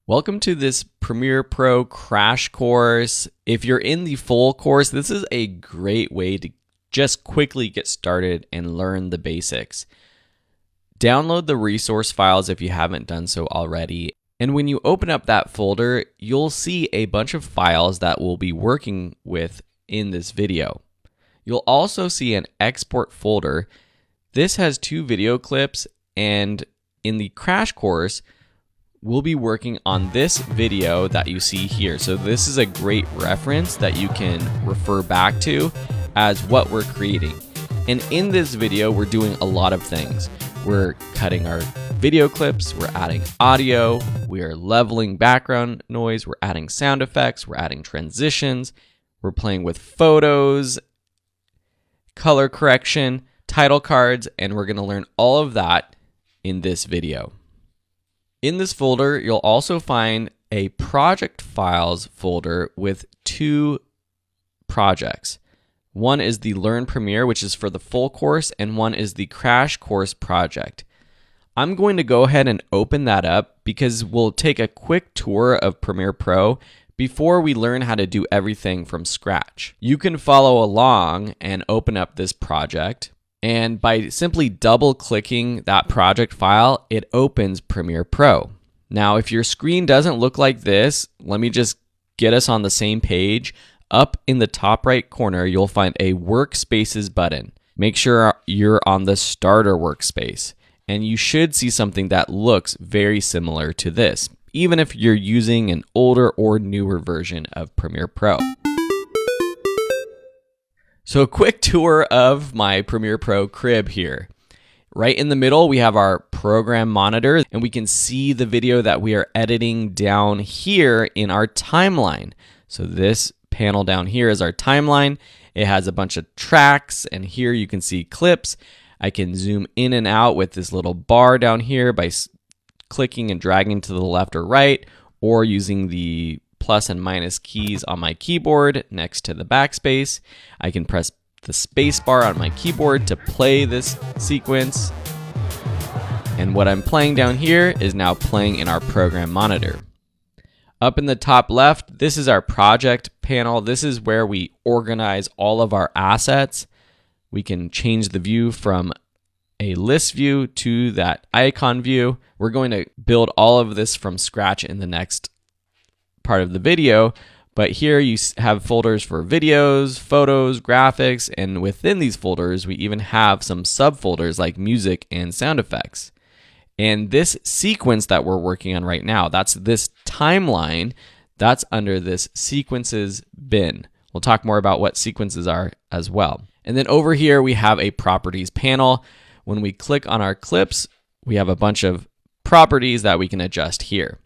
Welcome to this Premiere Pro crash course. If you're in the full course, this is a great way to just quickly get started and learn the basics. Download the resource files if you haven't done so already. And when you open up that folder, you'll see a bunch of files that we'll be working with in this video. You'll also see an export folder. This has 2 video clips, and in the crash course, we'll be working on this video that you see here. So this is a great reference that you can refer back to as what we're creating. And in this video, we're doing a lot of things. We're cutting our video clips, we're adding audio, we are leveling background noise, we're adding sound effects, we're adding transitions, we're playing with photos, color correction, title cards, and we're going to learn all of that in this video. In this folder, you'll also find a project files folder with 2 projects. One is the Learn Premiere, which is for the full course, and one is the Crash Course project. I'm going to go ahead and open that up because we'll take a quick tour of Premiere Pro before we learn how to do everything from scratch. You can follow along and open up this project. And by simply double clicking that project file, it opens Premiere Pro. Now, if your screen doesn't look like this, let me just get us on the same page. Up in the top right corner, you'll find a Workspaces button. Make sure you're on the Starter workspace. And you should see something that looks very similar to this, even if you're using an older or newer version of Premiere Pro. So a quick tour of my Premiere Pro crib here. Right in the middle, we have our program monitor, and we can see the video that we are editing down here in our timeline. So this panel down here is our timeline. It has a bunch of tracks, and here you can see clips. I can zoom in and out with this little bar down here by clicking and dragging to the left or right, or using the plus and minus keys on my keyboard next to the backspace. I can press the space bar on my keyboard to play this sequence. And what I'm playing down here is now playing in our program monitor. Up in the top left, this is our project panel. This is where we organize all of our assets. We can change the view from a list view to that icon view. We're going to build all of this from scratch in the next part of the video, but here you have folders for videos, photos, graphics, and within these folders we even have some subfolders like music and sound effects. And this sequence that we're working on right now, that's this timeline, that's under this sequences bin. We'll talk more about what sequences are as well. And then over here we have a properties panel. When we click on our clips, we have a bunch of properties that we can adjust here.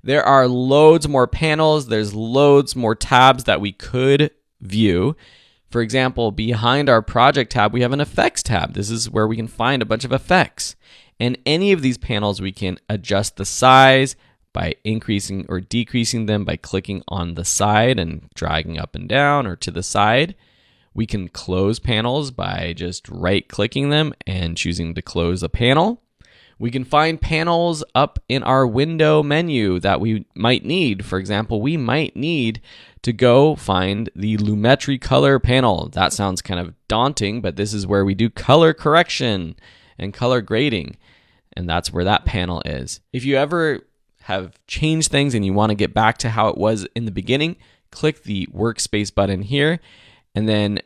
There are loads more panels. There's loads more tabs that we could view. For example, behind our project tab, we have an effects tab. This is where we can find a bunch of effects. And any of these panels, we can adjust the size by increasing or decreasing them by clicking on the side and dragging up and down or to the side. We can close panels by just right-clicking them and choosing to close a panel. We can find panels up in our window menu that we might need. For example, we might need to go find the Lumetri color panel. That sounds kind of daunting, but this is where we do color correction and color grading, and that's where that panel is. If you ever have changed things and you want to get back to how it was in the beginning, click the workspace button here, and then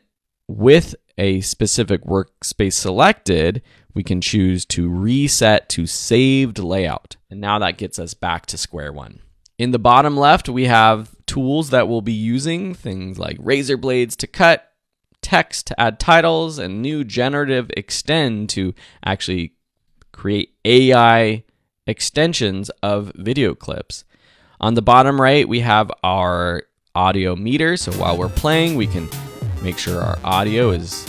with a specific workspace selected, we can choose to reset to saved layout. And now that gets us back to square one. In the bottom left, we have tools that we'll be using, things like razor blades to cut, text to add titles, and new generative extend to actually create AI extensions of video clips. On the bottom right, we have our audio meter. So while we're playing, we can make sure our audio is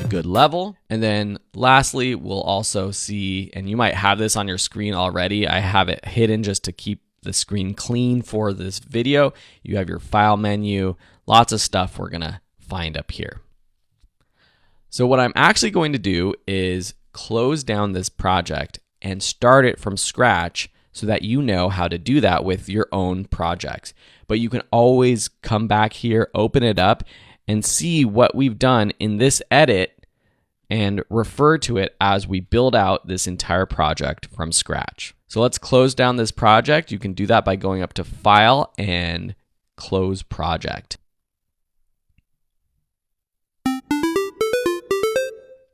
a good level. And then lastly, we'll also see, and you might have this on your screen already, I have it hidden just to keep the screen clean for this video. You have your file menu, lots of stuff we're gonna find up here. So what I'm actually going to do is close down this project and start it from scratch so that you know how to do that with your own projects. But you can always come back here, open it up, and see what we've done in this edit and refer to it as we build out this entire project from scratch. So let's close down this project. You can do that by going up to File and Close Project.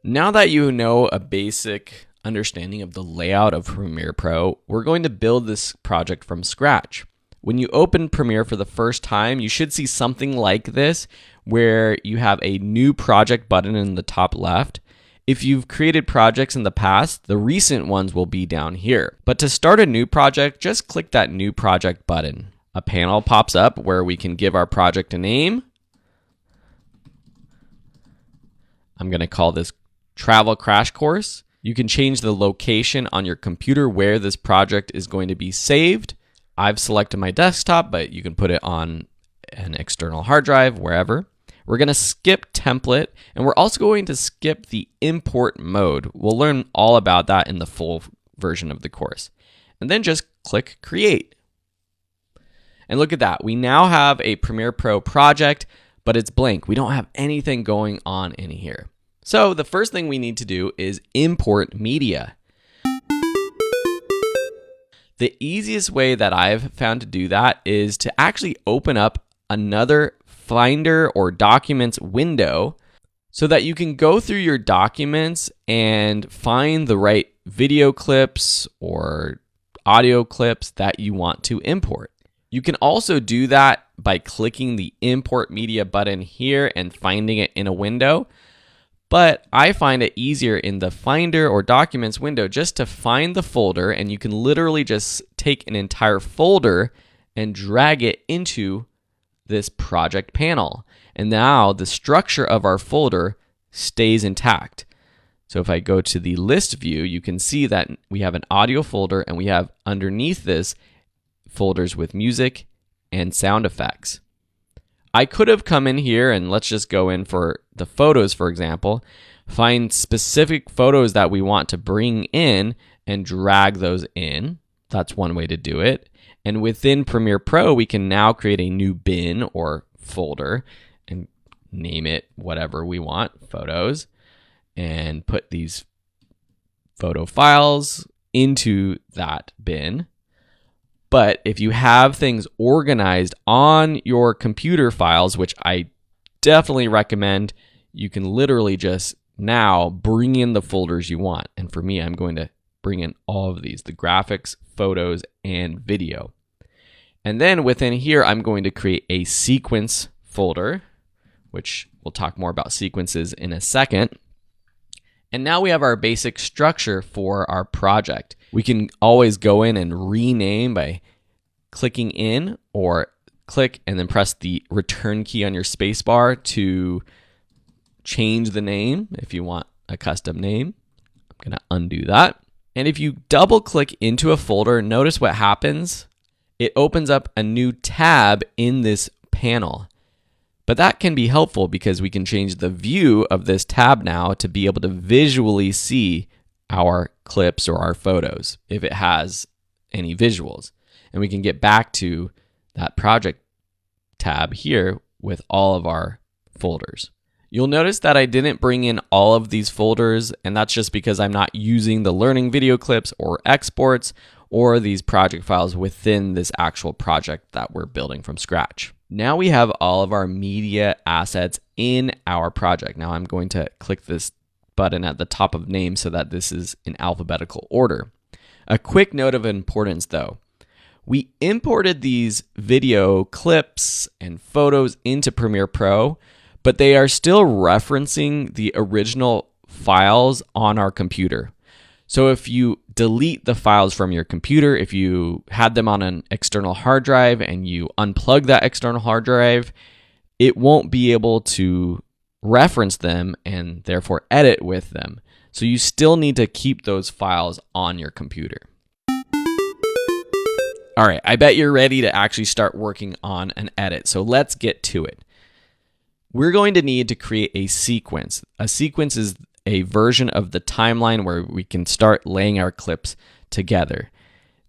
Now that you know a basic understanding of the layout of Premiere Pro, we're going to build this project from scratch. When you open Premiere for the first time, you should see something like this, where you have a new project button in the top left. If you've created projects in the past, the recent ones will be down here. But to start a new project, just click that new project button. A panel pops up where we can give our project a name. I'm going to call this Travel Crash Course. You can change the location on your computer where this project is going to be saved. I've selected my desktop, but you can put it on an external hard drive, wherever. We're going to skip template, and we're also going to skip the import mode. We'll learn all about that in the full version of the course. And then just click Create. And look at that. We now have a Premiere Pro project, but it's blank. We don't have anything going on in here. So the first thing we need to do is import media. The easiest way that I've found to do that is to actually open up another Finder or Documents window so that you can go through your documents and find the right video clips or audio clips that you want to import. You can also do that by clicking the Import Media button here and finding it in a window. But I find it easier in the Finder or Documents window just to find the folder, and you can literally just take an entire folder and drag it into this project panel. And now the structure of our folder stays intact. So if I go to the list view, you can see that we have an audio folder, and we have underneath this folders with music and sound effects. I could have come in here and let's just go in for the photos, for example, find specific photos that we want to bring in and drag those in. That's one way to do it. And within Premiere Pro, we can now create a new bin or folder and name it whatever we want, photos, and put these photo files into that bin. But if you have things organized on your computer files, which I definitely recommend, you can literally just now bring in the folders you want. And for me, I'm going to bring in all of these, the graphics, photos, and video. And then within here, I'm going to create a sequence folder, which we'll talk more about sequences in a second. And now we have our basic structure for our project. We can always go in and rename by clicking in, or click and then press the return key on your spacebar to change the name if you want a custom name. I'm going to undo that. And if you double click into a folder, notice what happens. It opens up a new tab in this panel. But that can be helpful because we can change the view of this tab now to be able to visually see our clips or our photos if it has any visuals. And we can get back to that project tab here with all of our folders. You'll notice that I didn't bring in all of these folders, and that's just because I'm not using the learning video clips or exports or these project files within this actual project that we're building from scratch. Now we have all of our media assets in our project. Now I'm going to click this button at the top of name so that this is in alphabetical order. A quick note of importance though. We imported these video clips and photos into Premiere Pro, but they are still referencing the original files on our computer. So if you delete the files from your computer, if you had them on an external hard drive and you unplug that external hard drive, it won't be able to reference them and therefore edit with them. So you still need to keep those files on your computer. All right, I bet you're ready to actually start working on an edit. So let's get to it. We're going to need to create a sequence. A sequence is a version of the timeline where we can start laying our clips together.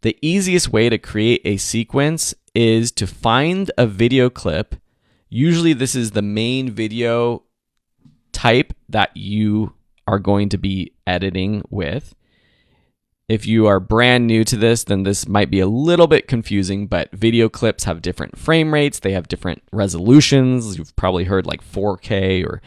The easiest way to create a sequence is to find a video clip. Usually this is the main video type that you are going to be editing with. If you are brand new to this, then this might be a little bit confusing, but video clips have different frame rates. They have different resolutions. You've probably heard like 4K or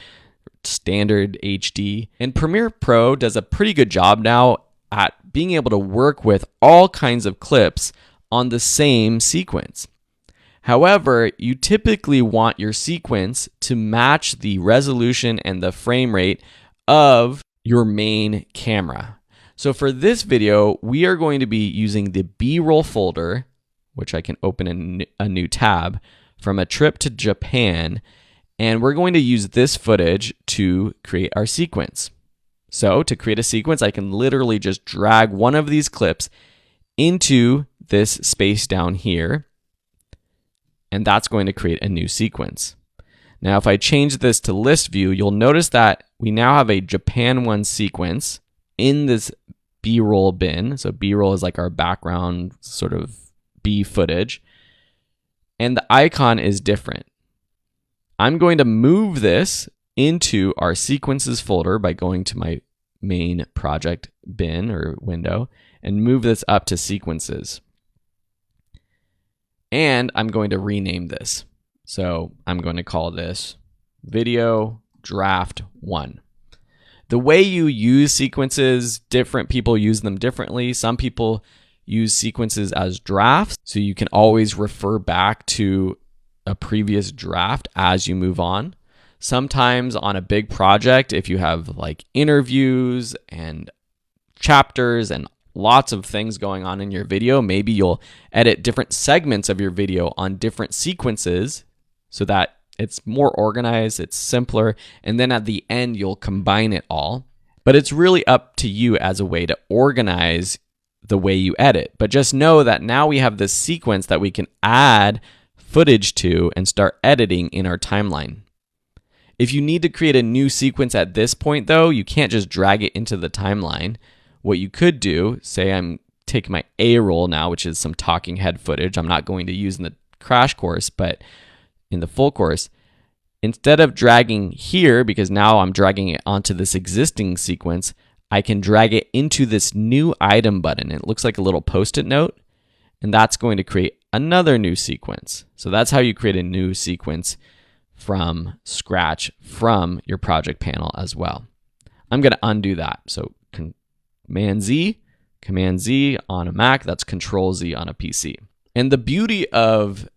standard HD. And Premiere Pro does a pretty good job now at being able to work with all kinds of clips on the same sequence. However, you typically want your sequence to match the resolution and the frame rate of your main camera. So for this video, we are going to be using the B-roll folder, which I can open in a new tab, from a trip to Japan, and we're going to use this footage to create our sequence. So to create a sequence, I can literally just drag one of these clips into this space down here, and that's going to create a new sequence. Now, if I change this to list view, you'll notice that we now have a Japan 1 sequence in this B-roll bin. So B-roll is like our background sort of B footage. And the icon is different. I'm going to move this into our sequences folder by going to my main project bin or window and move this up to sequences. And I'm going to rename this. So I'm going to call this video draft 1. The way you use sequences, different people use them differently. Some people use sequences as drafts, so you can always refer back to a previous draft as you move on. Sometimes on a big project, if you have like interviews and chapters and lots of things going on in your video, maybe you'll edit different segments of your video on different sequences so that it's more organized, it's simpler, and then at the end, you'll combine it all. But it's really up to you as a way to organize the way you edit. But just know that now we have this sequence that we can add footage to and start editing in our timeline. If you need to create a new sequence at this point, though, you can't just drag it into the timeline. What you could do, say I'm taking my A roll now, which is some talking head footage I'm not going to use in the crash course, but in the full course, instead of dragging here, because now I'm dragging it onto this existing sequence, I can drag it into this new item button. It looks like a little post-it note, and that's going to create another new sequence. So that's how you create a new sequence from scratch from your project panel as well. I'm going to undo that. So Command Z on a Mac, that's Control Z on a PC. And the beauty of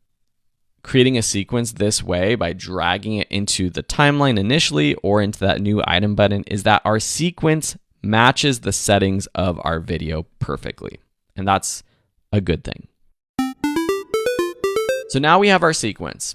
creating a sequence this way by dragging it into the timeline initially or into that new item button is that our sequence matches the settings of our video perfectly. And that's a good thing. So now we have our sequence.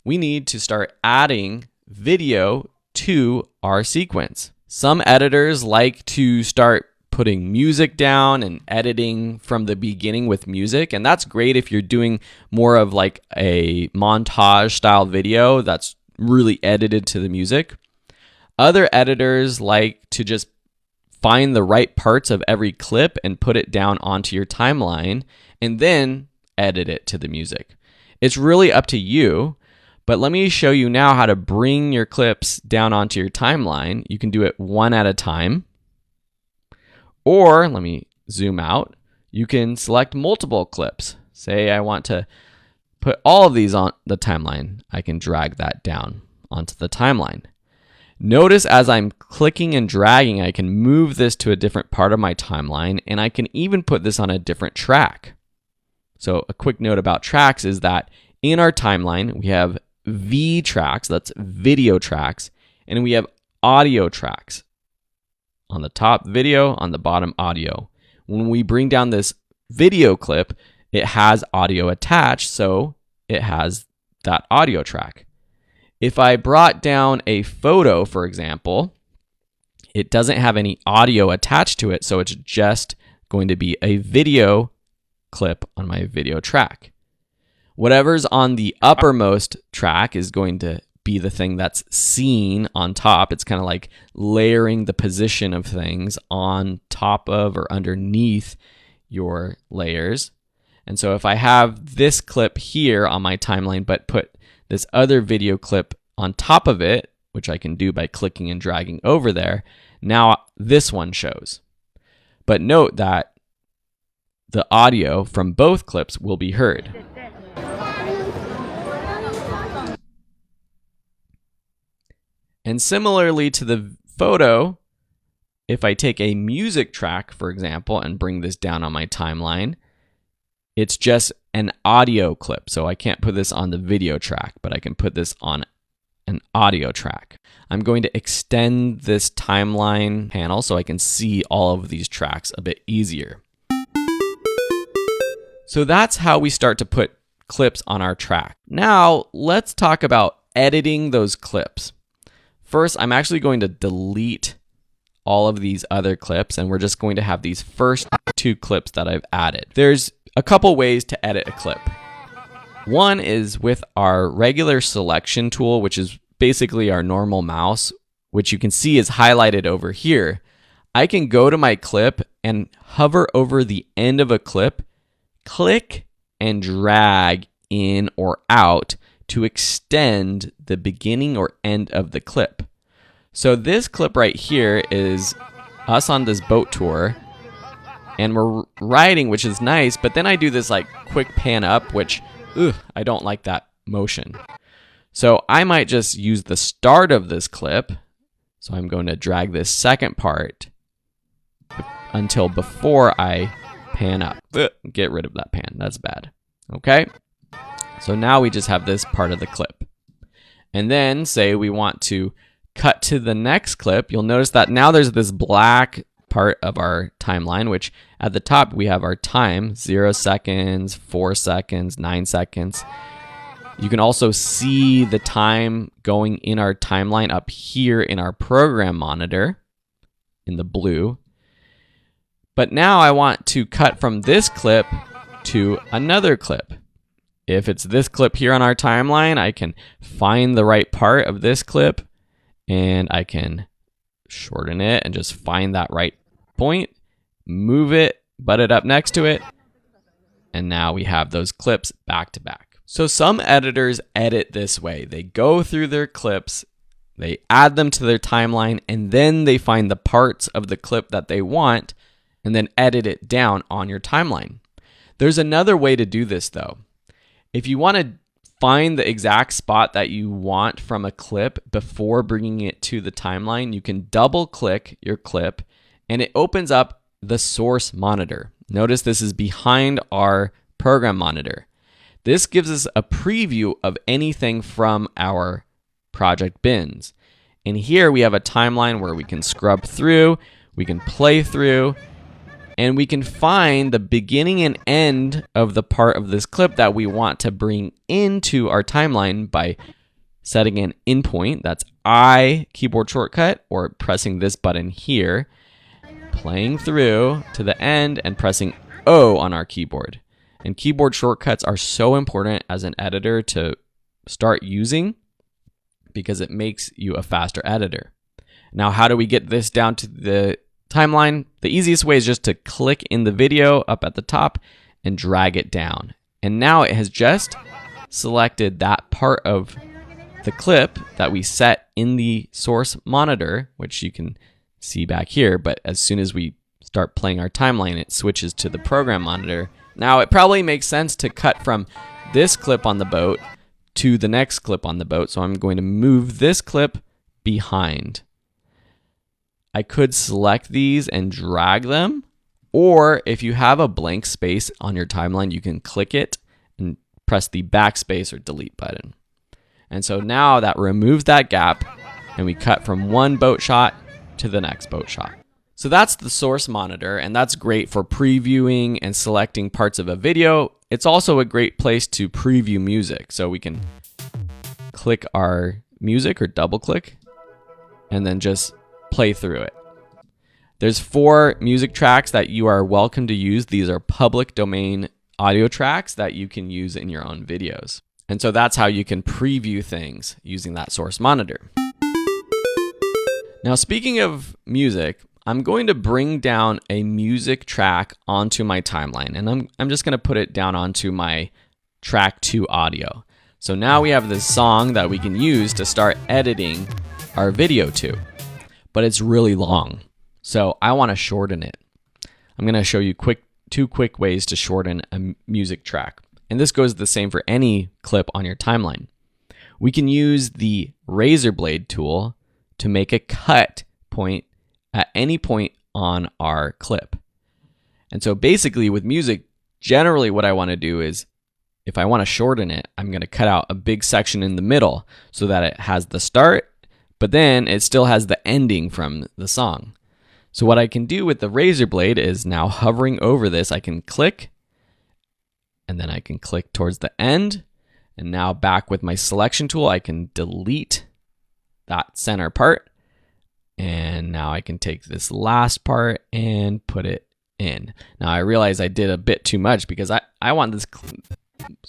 We need to start adding video to our sequence. Some editors like to start putting music down and editing from the beginning with music. And that's great if you're doing more of like a montage style video that's really edited to the music. Other editors like to just find the right parts of every clip and put it down onto your timeline and then edit it to the music. It's really up to you, but let me show you now how to bring your clips down onto your timeline. You can do it one at a time. Or, let me zoom out, you can select multiple clips. Say I want to put all of these on the timeline. I can drag that down onto the timeline. Notice as I'm clicking and dragging, I can move this to a different part of my timeline, and I can even put this on a different track. So a quick note about tracks is that in our timeline, we have V tracks, that's video tracks, and we have audio tracks. On the top, video, on the bottom, audio. When we bring down this video clip, it has audio attached, so it has that audio track. If I brought down a photo, for example, it doesn't have any audio attached to it, so it's just going to be a video clip on my video track. Whatever's on the uppermost track is going to be the thing that's seen on top. It's kind of like layering the position of things on top of or underneath your layers. And so if I have this clip here on my timeline, but put this other video clip on top of it, which I can do by clicking and dragging over there, now this one shows. But note that the audio from both clips will be heard. And similarly to the photo, if I take a music track, for example, and bring this down on my timeline, it's just an audio clip. So I can't put this on the video track, but I can put this on an audio track. I'm going to extend this timeline panel so I can see all of these tracks a bit easier. So that's how we start to put clips on our track. Now let's talk about editing those clips. First, I'm actually going to delete all of these other clips, and we're just going to have these first two clips that I've added. There's a couple ways to edit a clip. One is with our regular selection tool, which is basically our normal mouse, which you can see is highlighted over here. I can go to my clip and hover over the end of a clip, click and drag in or out to extend the beginning or end of the clip. So this clip right here is us on this boat tour, and we're riding, which is nice, but then I do this like quick pan up, which I don't like that motion. So I might just use the start of this clip. So I'm going to drag this second part until before I pan up. Get rid of that pan, that's bad. Okay, so now we just have this part of the clip. And then say we want to cut to the next clip. You'll notice that now there's this black part of our timeline, which at the top we have our time, 0 seconds, 4 seconds, 9 seconds. You can also see the time going in our timeline up here in our program monitor in the blue. But now I want to cut from this clip to another clip. If it's this clip here on our timeline, I can find the right part of this clip and I can shorten it and just find that right point, move it, butt it up next to it, and now we have those clips back to back. So some editors edit this way. They go through their clips, they add them to their timeline, and then they find the parts of the clip that they want and then edit it down on your timeline. There's another way to do this though. If you want to find the exact spot that you want from a clip before bringing it to the timeline, you can double click your clip and it opens up the source monitor. Notice this is behind our program monitor. This gives us a preview of anything from our project bins. And here we have a timeline where we can scrub through, we can play through, and we can find the beginning and end of the part of this clip that we want to bring into our timeline by setting an endpoint. That's I keyboard shortcut, or pressing this button here, playing through to the end and pressing O on our keyboard. And keyboard shortcuts are so important as an editor to start using because it makes you a faster editor. Now, how do we get this down to the timeline? The easiest way is just to click in the video up at the top and drag it down. And now it has just selected that part of the clip that we set in the source monitor, which you can see back here. But as soon as we start playing our timeline, it switches to the program monitor. Now, it probably makes sense to cut from this clip on the boat to the next clip on the boat. So I'm going to move this clip behind. I could select these and drag them, or if you have a blank space on your timeline, you can click it and press the backspace or delete button. And so now that removes that gap, and we cut from one boat shot to the next boat shot. So that's the source monitor, and that's great for previewing and selecting parts of a video. It's also a great place to preview music. So we can click our music or double click and then just play through it. There's 4 music tracks that you are welcome to use. These are public domain audio tracks that you can use in your own videos. And so that's how you can preview things using that source monitor. Now, speaking of music, I'm going to bring down a music track onto my timeline, and I'm just going to put it down onto my track 2 audio. So now we have this song that we can use to start editing our video to, but it's really long. So I want to shorten it. I'm going to show you two quick ways to shorten a music track. And this goes the same for any clip on your timeline. We can use the razor blade tool to make a cut point at any point on our clip. And so basically with music, generally what I want to do is, if I want to shorten it, I'm going to cut out a big section in the middle so that it has the start, but then it still has the ending from the song. So what I can do with the razor blade is, now hovering over this, I can click, and then I can click towards the end. And now back with my selection tool, I can delete that center part. And now I can take this last part and put it in. Now I realize I did a bit too much because I want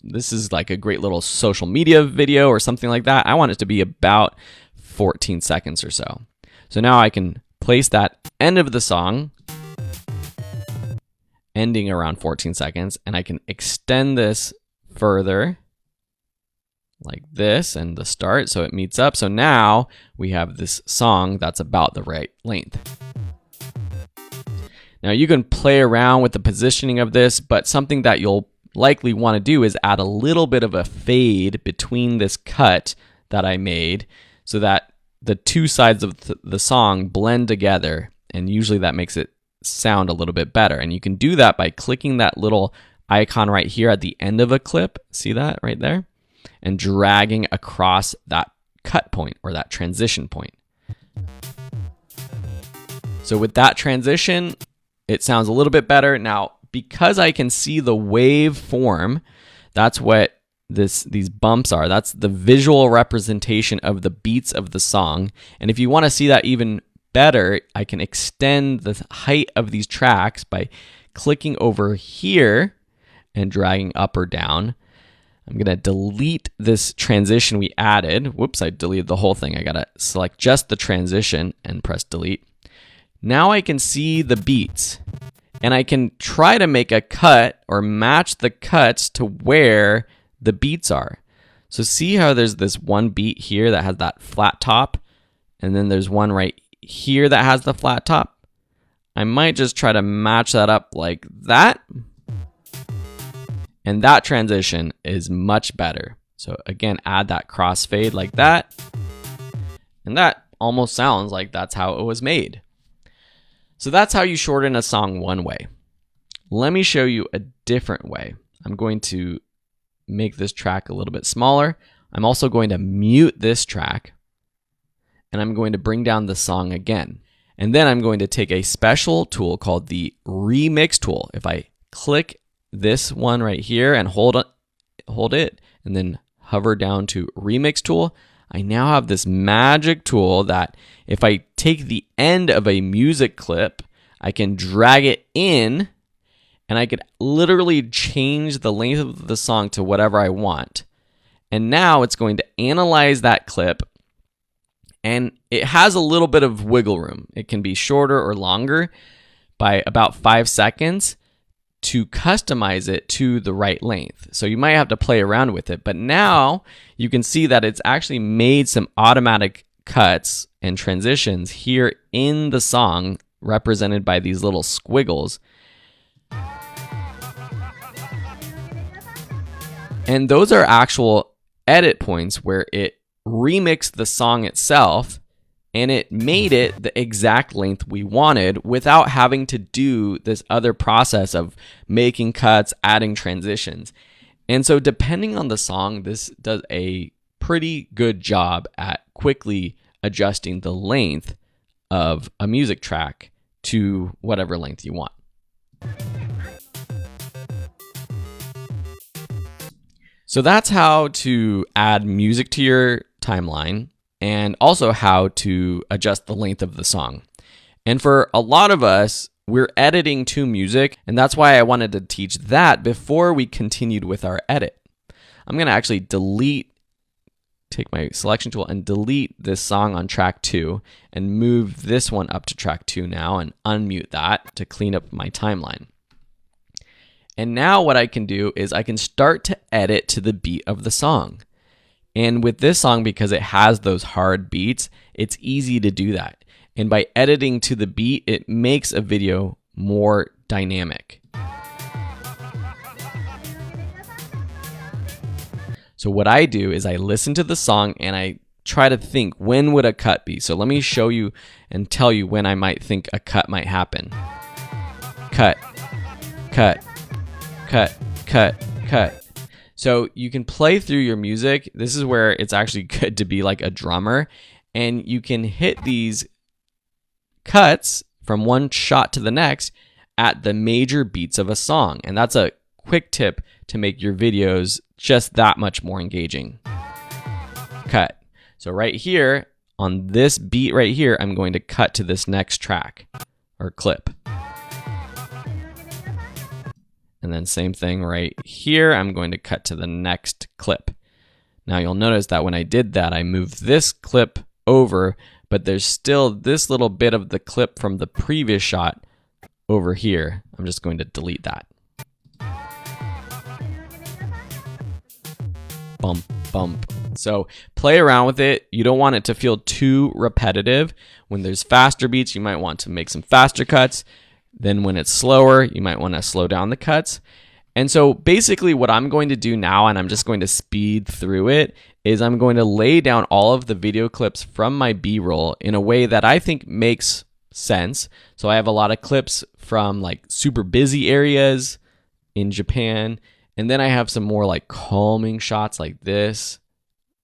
this is like a great little social media video or something like that. I want it to be about 14 seconds or so. So now I can place that end of the song, ending around 14 seconds, and I can extend this further like this and the start so it meets up. So now we have this song that's about the right length. Now you can play around with the positioning of this, but something that you'll likely want to do is add a little bit of a fade between this cut that I made so that the two sides of the song blend together, and usually that makes it sound a little bit better. And you can do that by clicking that little icon right here at the end of a clip, see that right there, and dragging across that cut point or that transition point. So with that transition, it sounds a little bit better. Now, because I can see the wave form, that's what these bumps are. That's the visual representation of the beats of the song. And if you want to see that even better, I can extend the height of these tracks by clicking over here and dragging up or down. I'm going to delete this transition we added. Whoops, I deleted the whole thing. I got to select just the transition and press delete. Now I can see the beats, and I can try to make a cut or match the cuts to where the beats are. So see how there's this one beat here that has that flat top, and then there's one right here that has the flat top. I might just try to match that up like that. And that transition is much better. So again, add that crossfade like that. And that almost sounds like that's how it was made. So that's how you shorten a song one way. Let me show you a different way. I'm going to make this track a little bit smaller. I'm also going to mute this track, and I'm going to bring down the song again. And then I'm going to take a special tool called the remix tool. If I click this one right here and hold it and then hover down to remix tool, I now have this magic tool that if I take the end of a music clip, I can drag it in, and I could literally change the length of the song to whatever I want. And now it's going to analyze that clip, and it has a little bit of wiggle room. It can be shorter or longer by about 5 seconds to customize it to the right length. So you might have to play around with it, but now you can see that it's actually made some automatic cuts and transitions here in the song, represented by these little squiggles. And those are actual edit points where it remixed the song itself and it made it the exact length we wanted without having to do this other process of making cuts, adding transitions. And so depending on the song, this does a pretty good job at quickly adjusting the length of a music track to whatever length you want. So that's how to add music to your timeline, and also how to adjust the length of the song. And for a lot of us, we're editing to music, and that's why I wanted to teach that before we continued with our edit. I'm going to actually delete take my selection tool and delete this song on track 2 and move this one up to track 2 now and unmute that to clean up my timeline. And now what I can do is I can start to edit to the beat of the song. And with this song, because it has those hard beats, it's easy to do that. And by editing to the beat, it makes a video more dynamic. So what I do is I listen to the song and I try to think, when would a cut be? So let me show you and tell you when I might think a cut might happen. Cut, cut, cut, cut, cut. So you can play through your music. This is where it's actually good to be like a drummer, and you can hit these cuts from one shot to the next at the major beats of a song. And that's a quick tip to make your videos just that much more engaging. Cut. So right here on this beat right here, I'm going to cut to this next track or clip. And then same thing right here, I'm going to cut to the next clip. Now you'll notice that when I did that, I moved this clip over, but there's still this little bit of the clip from the previous shot over here. I'm just going to delete that. Bump, bump. So play around with it. You don't want it to feel too repetitive. When there's faster beats, you might want to make some faster cuts. Then when it's slower, you might want to slow down the cuts. And so basically what I'm going to do now, and I'm just going to speed through it, is I'm going to lay down all of the video clips from my B-roll in a way that I think makes sense. So I have a lot of clips from like super busy areas in Japan. And then I have some more like calming shots like this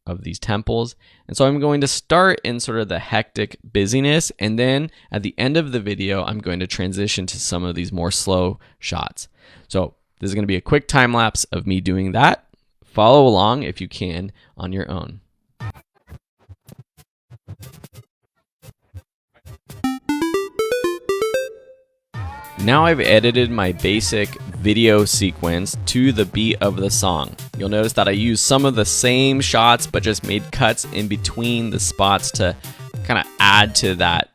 of these temples. And so I'm going to start in sort of the hectic busyness. And then at the end of the video, I'm going to transition to some of these more slow shots. So this is going to be a quick time lapse of me doing that. Follow along if you can on your own. Now I've edited my basic video sequence to the beat of the song. You'll notice that I use some of the same shots, but just made cuts in between the spots to kind of add to that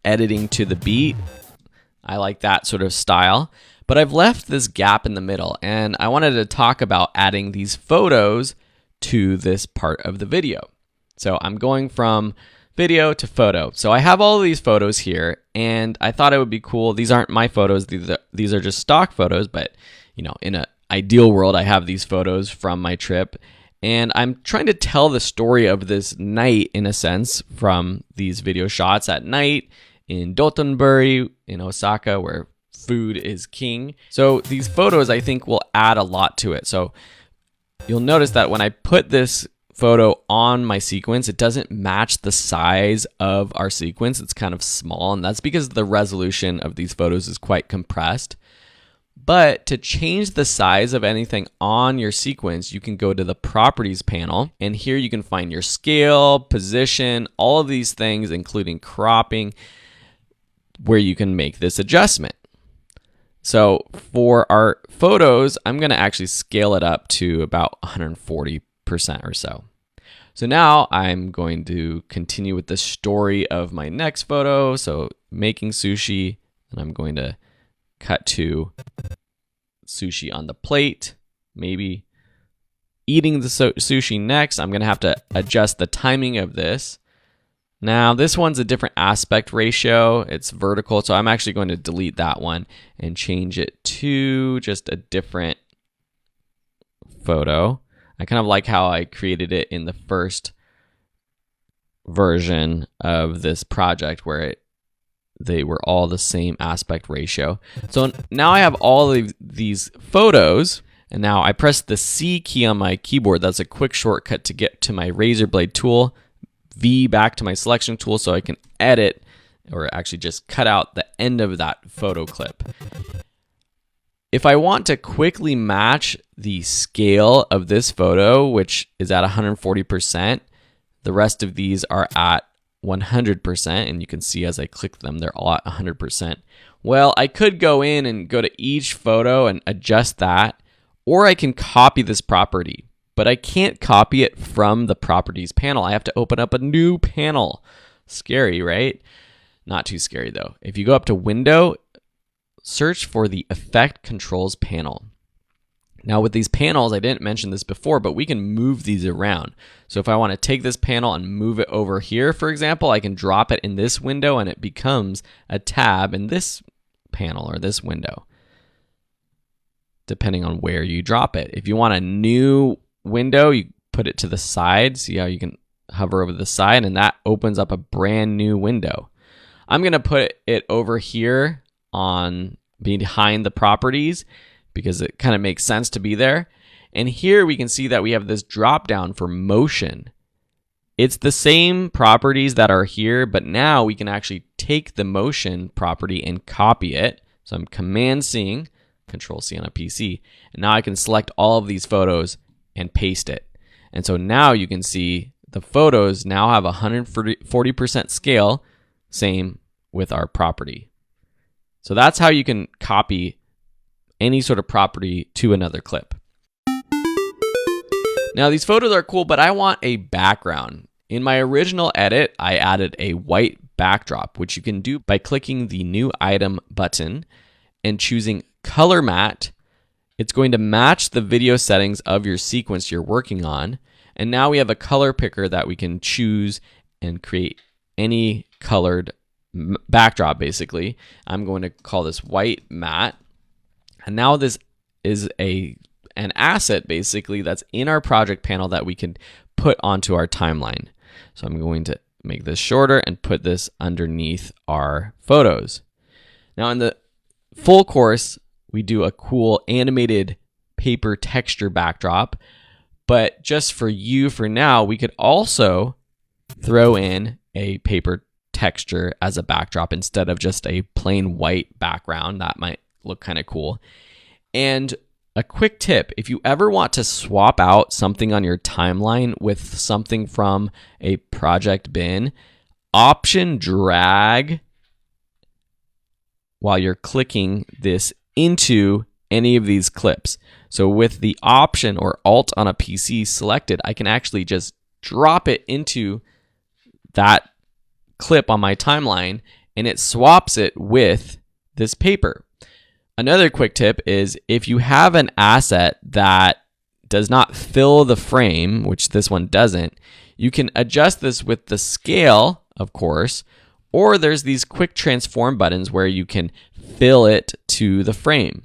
editing to the beat. I like that sort of style. But I've left this gap in the middle, and I wanted to talk about adding these photos to this part of the video. So I'm going from video to photo. So I have all of these photos here, and I thought it would be cool. These aren't my photos. These are just stock photos, but you know, in an ideal world, I have these photos from my trip, and I'm trying to tell the story of this night in a sense from these video shots at night in Dotonbori in Osaka, where food is king. So these photos, I think, will add a lot to it. So you'll notice that when I put this photo on my sequence, it doesn't match the size of our sequence. It's kind of small, and that's because the resolution of these photos is quite compressed. But to change the size of anything on your sequence, you can go to the properties panel, and here you can find your scale, position, all of these things, including cropping, where you can make this adjustment. So for our photos, I'm going to actually scale it up to about 140% or so. So now I'm going to continue with the story of my next photo. So making sushi, and I'm going to cut to sushi on the plate, maybe eating the sushi next. I'm going to have to adjust the timing of this. Now this one's a different aspect ratio. It's vertical, so I'm actually going to delete that one and change it to just a different photo. I kind of like how I created it in the first version of this project where they were all the same aspect ratio. So now I have all of these photos, and now I press the C key on my keyboard. That's a quick shortcut to get to my razor blade tool. V back to my selection tool so I can edit, or actually just cut out the end of that photo clip. If I want to quickly match the scale of this photo, which is at 140%, the rest of these are at 100%, and you can see as I click them, they're all at 100%. Well, I could go in and go to each photo and adjust that, or I can copy this property. but I can't copy it from the properties panel. I have to open up a new panel. Scary, right? Not too scary though. If you go up to Window, search for the Effect Controls panel. Now with these panels, I didn't mention this before, but we can move these around. So if I want to take this panel and move it over here, for example, I can drop it in this window and it becomes a tab in this panel or this window, depending on where you drop it. If you want a new window, you put it to the side. See how you can hover over the side and that opens up a brand new window. I'm going to put it over here on behind the properties because it kind of makes sense to be there. And here we can see that we have this drop down for motion. It's the same properties that are here, but now we can actually take the motion property and copy it. So I'm Command C, Control C on a PC, and now I can select all of these photos and paste it. And so now you can see the photos now have 140% scale, same with our property. So that's how you can copy any sort of property to another clip. Now these photos are cool, but I want a background. In my original edit, I added a white backdrop, which you can do by clicking the New Item button and choosing Color Matte. It's going to match the video settings of your sequence you're working on. And now we have a color picker that we can choose and create any colored backdrop, basically. I'm going to call this white matte. And now this is an asset, basically, that's in our project panel that we can put onto our timeline. So I'm going to make this shorter and put this underneath our photos. Now in the full course, we do a cool animated paper texture backdrop. But just for you for now, we could also throw in a paper texture as a backdrop instead of just a plain white background. That might look kind of cool. And a quick tip, if you ever want to swap out something on your timeline with something from a project bin, Option drag while you're clicking this into any of these clips. So with the Option or Alt on a PC selected, I can actually just drop it into that clip on my timeline and it swaps it with this paper. Another quick tip is if you have an asset that does not fill the frame, which this one doesn't, you can adjust this with the scale, of course, or there's these quick transform buttons where you can fill it to the frame.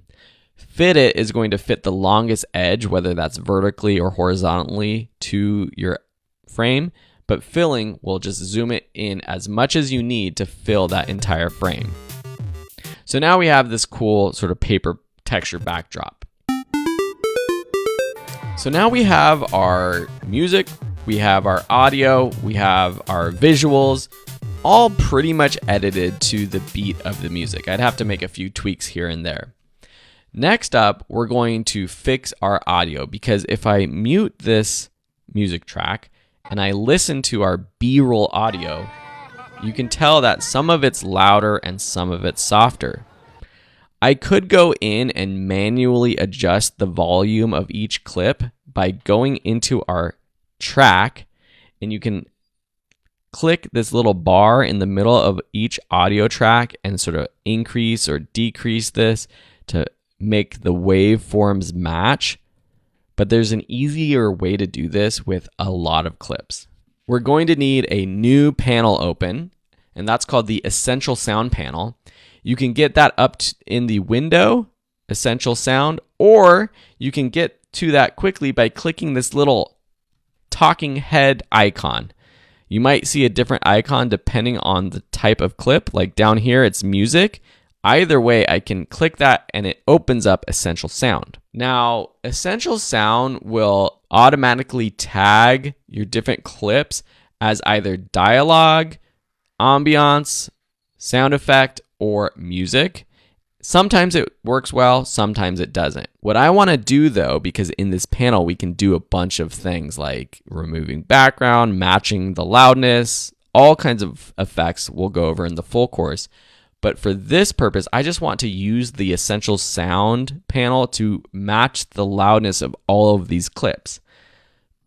Fit it is going to fit the longest edge, whether that's vertically or horizontally to your frame, but filling will just zoom it in as much as you need to fill that entire frame. So now we have this cool sort of paper texture backdrop. So now we have our music, we have our audio, we have our visuals, all pretty much edited to the beat of the music. I'd have to make a few tweaks here and there. Next up, we're going to fix our audio because if I mute this music track and I listen to our B-roll audio, you can tell that some of it's louder and some of it's softer. I could go in and manually adjust the volume of each clip by going into our track, and you can click this little bar in the middle of each audio track and sort of increase or decrease this to make the waveforms match. But there's an easier way to do this with a lot of clips. We're going to need a new panel open, and that's called the Essential Sound panel. You can get that up in the window, Essential Sound, or you can get to that quickly by clicking this little talking head icon. You might see a different icon depending on the type of clip. Like down here, it's music. Either way, I can click that and it opens up Essential Sound. Now, Essential Sound will automatically tag your different clips as either dialogue, ambiance, sound effect, or music. Sometimes it works well, sometimes it doesn't. What I want to do though, because in this panel we can do a bunch of things like removing background, matching the loudness, all kinds of effects we'll go over in the full course. But for this purpose, I just want to use the Essential Sound panel to match the loudness of all of these clips.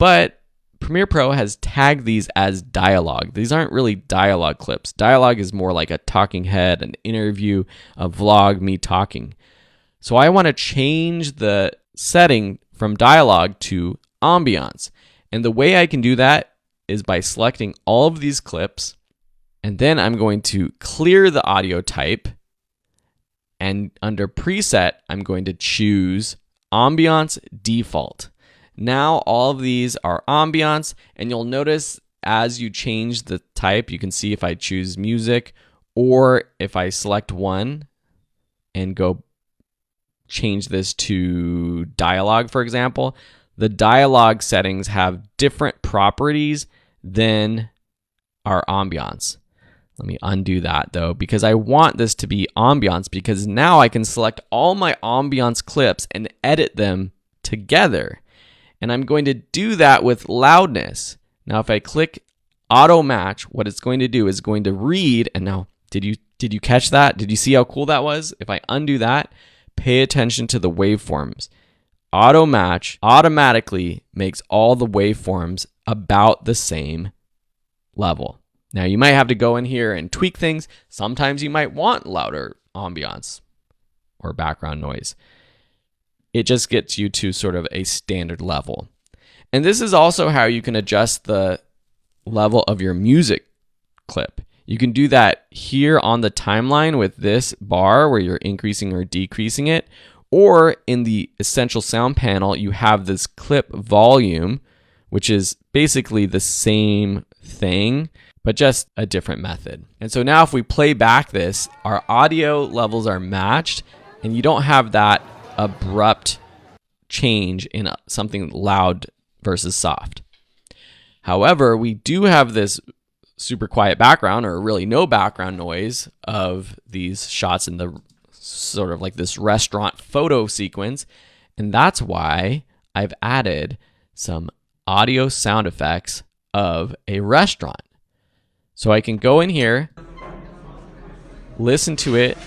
But Premiere Pro has tagged these as dialogue. These aren't really dialogue clips. Dialogue is more like a talking head, an interview, a vlog, me talking. So I want to change the setting from dialogue to ambiance. And the way I can do that is by selecting all of these clips, and then I'm going to clear the audio type, and under preset, I'm going to choose ambiance default. Now all of these are ambiance, and you'll notice as you change the type, you can see if I choose music or if I select one and go change this to dialogue, for example, the dialogue settings have different properties than our ambiance. Let me undo that though, because I want this to be ambiance, because now I can select all my ambiance clips and edit them together. And I'm going to do that with loudness. Now, if I click auto match, what it's going to do is going to read. And now, did you catch that? Did you see how cool that was? If I undo that, pay attention to the waveforms. Auto match automatically makes all the waveforms about the same level. Now, you might have to go in here and tweak things. Sometimes you might want louder ambiance or background noise. It just gets you to sort of a standard level. And this is also how you can adjust the level of your music clip. You can do that here on the timeline with this bar where you're increasing or decreasing it. Or in the Essential Sound panel, you have this clip volume, which is basically the same thing, but just a different method. And so now if we play back this, our audio levels are matched, and you don't have that abrupt change in something loud versus soft. However, we do have this super quiet background, or really no background noise, of these shots in the sort of like this restaurant photo sequence. And that's why I've added some audio sound effects of a restaurant. So I can go in here, listen to it,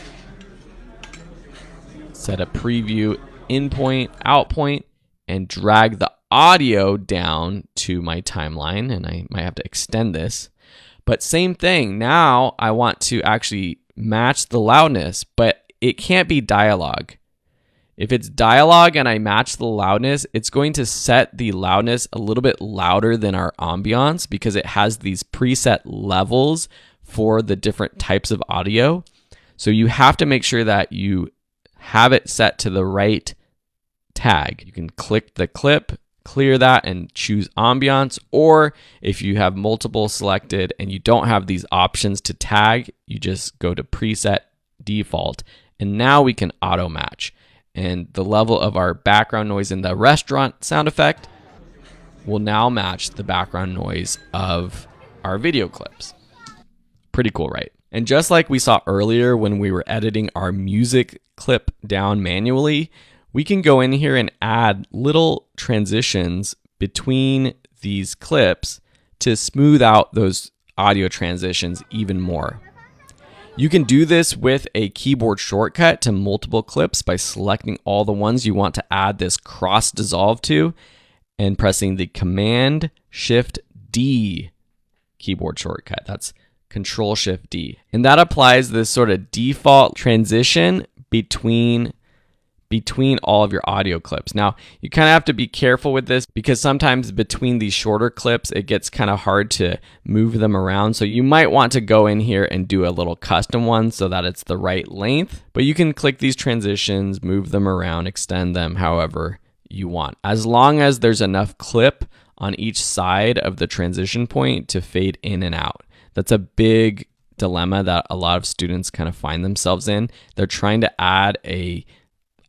set a preview in point, out point, and drag the audio down to my timeline. And I might have to extend this. But same thing, now I want to actually match the loudness, but it can't be dialogue. If it's dialogue and I match the loudness, it's going to set the loudness a little bit louder than our ambiance because it has these preset levels for the different types of audio. So you have to make sure that you have it set to the right tag. You can click the clip, clear that, and choose ambiance. Or if you have multiple selected and you don't have these options to tag, you just go to preset default. And now we can auto match. And the level of our background noise in the restaurant sound effect will now match the background noise of our video clips. Pretty cool, right? And just like we saw earlier when we were editing our music clip down manually, we can go in here and add little transitions between these clips to smooth out those audio transitions even more. You can do this with a keyboard shortcut to multiple clips by selecting all the ones you want to add this cross dissolve to and pressing the Command-Shift-D keyboard shortcut. That's Control-Shift-D. And that applies this sort of default transition between all of your audio clips. Now, you kind of have to be careful with this because sometimes between these shorter clips, it gets kind of hard to move them around. So you might want to go in here and do a little custom one so that it's the right length. But you can click these transitions, move them around, extend them however you want, as long as there's enough clip on each side of the transition point to fade in and out. That's a big dilemma that a lot of students kind of find themselves in. They're trying to add a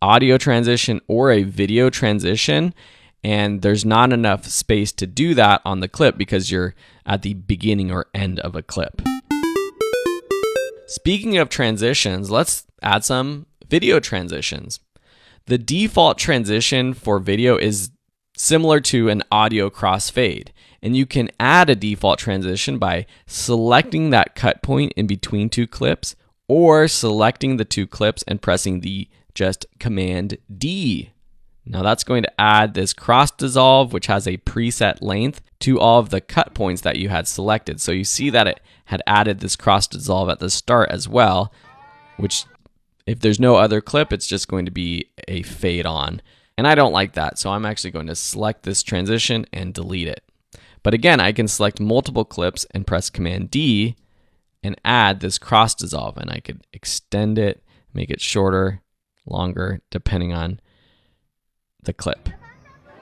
audio transition or a video transition, and there's not enough space to do that on the clip because you're at the beginning or end of a clip. Speaking of transitions, let's add some video transitions. The default transition for video is similar to an audio crossfade, and you can add a default transition by selecting that cut point in between two clips or selecting the two clips and pressing the just Command-D Now that's going to add this cross dissolve, which has a preset length, to all of the cut points that you had selected. So you see that it had added this cross dissolve at the start as well, which if there's no other clip, it's just going to be a fade on. And I don't like that, so I'm actually going to select this transition and delete it. But again, I can select multiple clips and press Command D and add this cross dissolve, and I could extend it, make it shorter, longer, depending on the clip.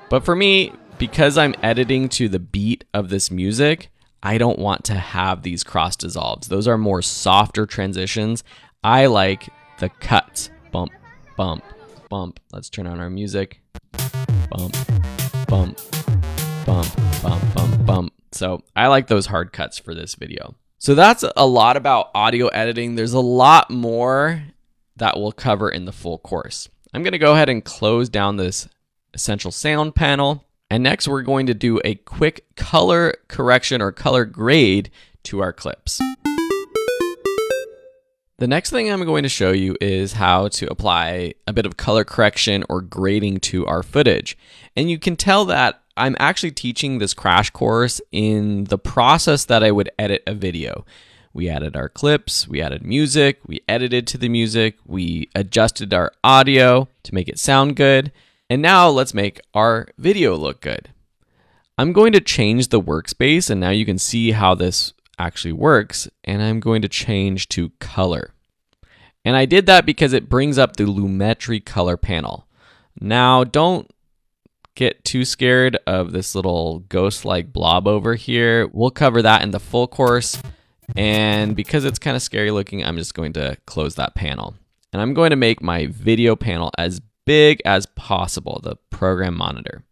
But for me, because I'm editing to the beat of this music, I don't want to have these cross dissolves. Those are more softer transitions. I like the cuts. Bump, bump, bump. Let's turn on our music. Bump, bump, bump, bump, bump, bump. So I like those hard cuts for this video. So that's a lot about audio editing. There's a lot more that we'll cover in the full course. I'm going to go ahead and close down this essential sound panel. And next we're going to do a quick color correction or color grade to our clips. The next thing I'm going to show you is how to apply a bit of color correction or grading to our footage. And you can tell that I'm actually teaching this crash course in the process that I would edit a video. We added our clips, we added music, we edited to the music, we adjusted our audio to make it sound good, and now let's make our video look good. I'm going to change the workspace, and now you can see how this actually works, and I'm going to change to color. And I did that because it brings up the Lumetri color panel. Now, don't get too scared of this little ghost-like blob over here. We'll cover that in the full course. And because it's kind of scary looking, I'm just going to close that panel. And I'm going to make my video panel as big as possible, the program monitor.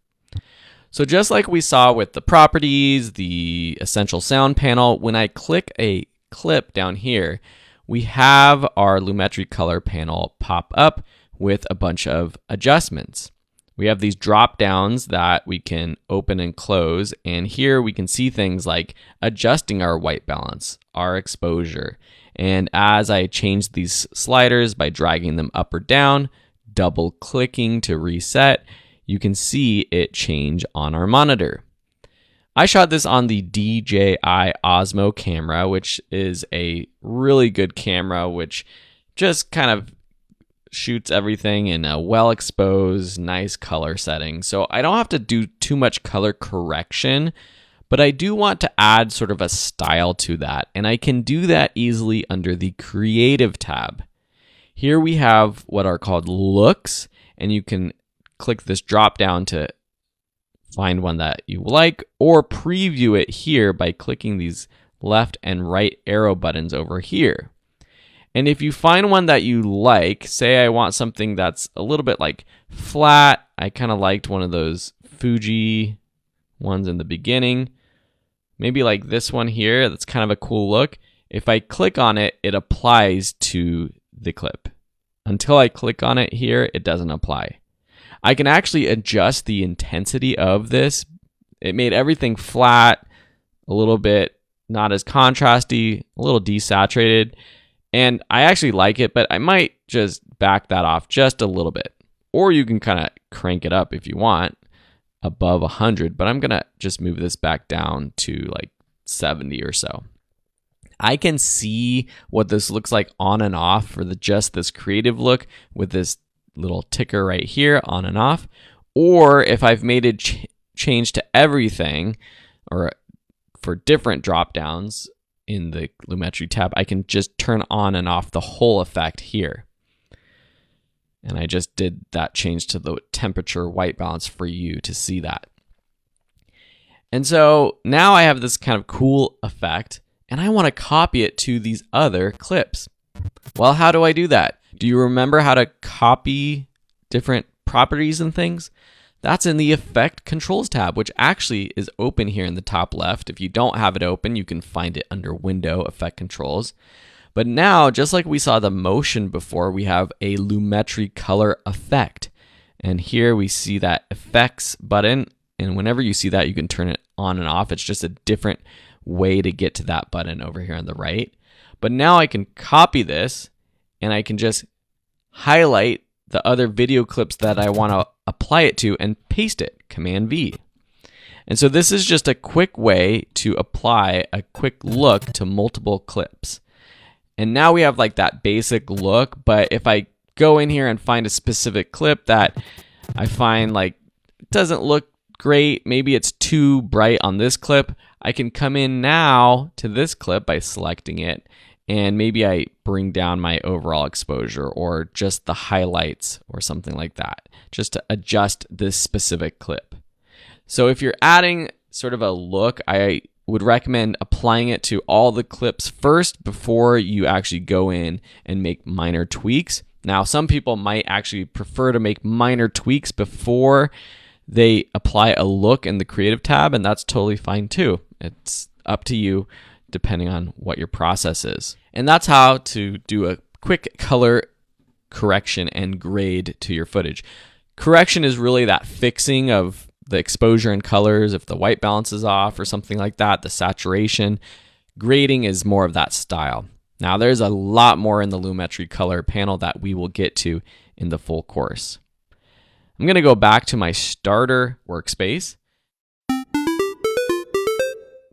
So just like we saw with the properties, the essential sound panel, when I click a clip down here, we have our Lumetri color panel pop up with a bunch of adjustments. We have these drop downs that we can open and close, and here we can see things like adjusting our white balance, our exposure, and as I change these sliders by dragging them up or down, double clicking to reset, you can see it change on our monitor. I shot this on the DJI Osmo camera, which is a really good camera, which just kind of shoots everything in a well-exposed, nice color setting. So I don't have to do too much color correction, but I do want to add sort of a style to that. And I can do that easily under the Creative tab. Here we have what are called looks, and you can click this drop down to find one that you like, or preview it here by clicking these left and right arrow buttons over here. And if you find one that you like, say I want something that's a little bit like flat, I kind of liked one of those Fuji ones in the beginning, maybe like this one here, that's kind of a cool look. If I click on it, it applies to the clip. Until I click on it here, it doesn't apply. I can actually adjust the intensity of this. It made everything flat, a little bit not as contrasty, a little desaturated. And I actually like it, but I might just back that off just a little bit. Or you can kind of crank it up if you want, above 100, but I'm going to just move this back down to like 70 or so. I can see what this looks like on and off for just this creative look with this little ticker right here, on and off. Or if I've made a change to everything, or for different drop downs, in the Lumetri tab, I can just turn on and off the whole effect here. And I just did that change to the temperature white balance for you to see that. And so now I have this kind of cool effect, and I want to copy it to these other clips. Well, how do I do that? Do you remember how to copy different properties and things? That's in the Effect Controls tab, which actually is open here in the top left. If you don't have it open, you can find it under Window, Effect Controls. But now, just like we saw the motion before, we have a Lumetri color effect. And here we see that Effects button, and whenever you see that, you can turn it on and off. It's just a different way to get to that button over here on the right. But now I can copy this, and I can just highlight the other video clips that I want to apply it to and paste it, Command V. And so this is just a quick way to apply a quick look to multiple clips. And now we have like that basic look, but if I go in here and find a specific clip that I find like doesn't look great, maybe it's too bright on this clip, I can come in now to this clip by selecting it, and maybe I bring down my overall exposure or just the highlights or something like that, just to adjust this specific clip. So if you're adding sort of a look, I would recommend applying it to all the clips first before you actually go in and make minor tweaks. Now, some people might actually prefer to make minor tweaks before they apply a look in the Creative tab, and that's totally fine too. It's up to you depending on what your process is. And that's how to do a quick color correction and grade to your footage. Correction is really that fixing of the exposure and colors, if the white balance is off or something like that, the saturation. Grading is more of that style. Now, there's a lot more in the Lumetri color panel that we will get to in the full course. I'm going to go back to my starter workspace.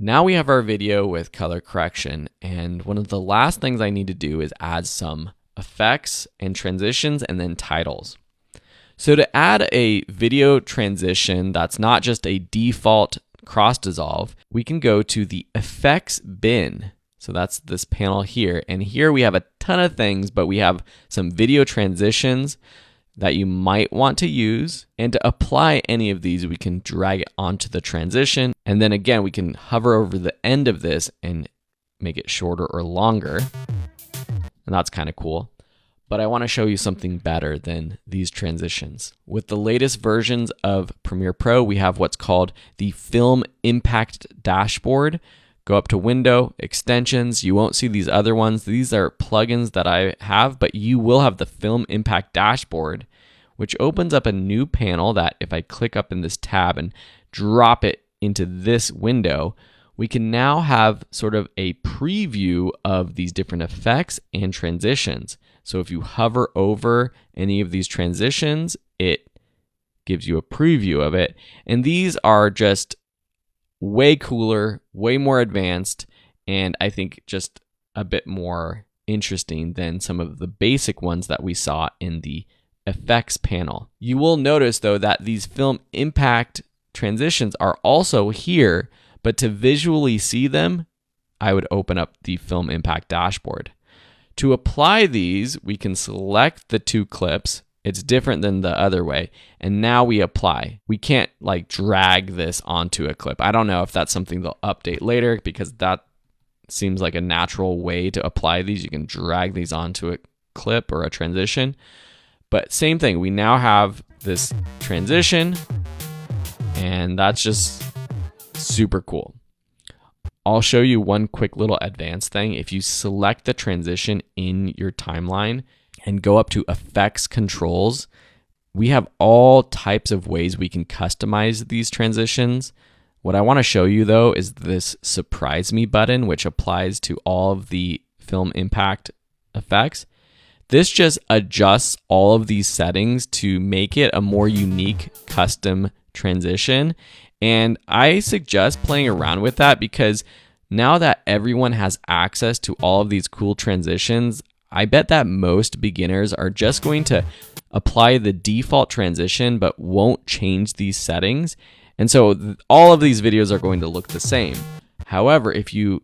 Now we have our video with color correction, and one of the last things I need to do is add some effects and transitions and then titles. So to add a video transition that's not just a default cross dissolve, we can go to the effects bin. So that's this panel here, and here we have a ton of things, but we have some video transitions that you might want to use. And to apply any of these, we can drag it onto the transition. And then again, we can hover over the end of this and make it shorter or longer. And that's kind of cool. But I want to show you something better than these transitions. With the latest versions of Premiere Pro, we have what's called the Film Impact Dashboard. Go up to Window, Extensions. You won't see these other ones. These are plugins that I have, but you will have the Film Impact Dashboard, which opens up a new panel that if I click up in this tab and drop it into this window, we can now have sort of a preview of these different effects and transitions. So if you hover over any of these transitions, it gives you a preview of it. And these are just way cooler, way more advanced, and I think just a bit more interesting than some of the basic ones that we saw in the effects panel. You will notice though that these film impact transitions are also here, but to visually see them, I would open up the Film Impact Dashboard. To apply these, we can select the two clips. It's different than the other way. And now we apply. We can't like drag this onto a clip. I don't know if that's something they'll update later, because that seems like a natural way to apply these. You can drag these onto a clip or a transition. But same thing, we now have this transition, and that's just super cool. I'll show you one quick little advanced thing. If you select the transition in your timeline and go up to Effects Controls, we have all types of ways we can customize these transitions. What I want to show you though is this Surprise Me button, which applies to all of the film impact effects. This just adjusts all of these settings to make it a more unique custom transition. And I suggest playing around with that, because now that everyone has access to all of these cool transitions, I bet that most beginners are just going to apply the default transition but won't change these settings. And so all of these videos are going to look the same. However, if you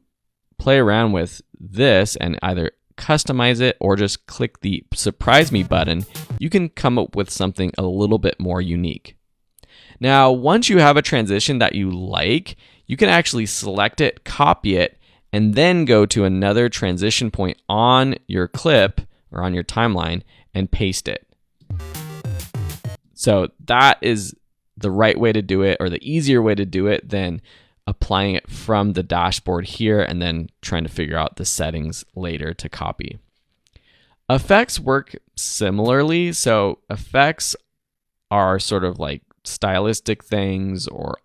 play around with this and either customize it or just click the Surprise Me button, you can come up with something a little bit more unique. Now, once you have a transition that you like, you can actually select it, copy it, and then go to another transition point on your clip or on your timeline and paste it. So that is the right way to do it, or the easier way to do it than applying it from the dashboard here and then trying to figure out the settings later to copy. Effects work similarly. So effects are sort of like stylistic things, or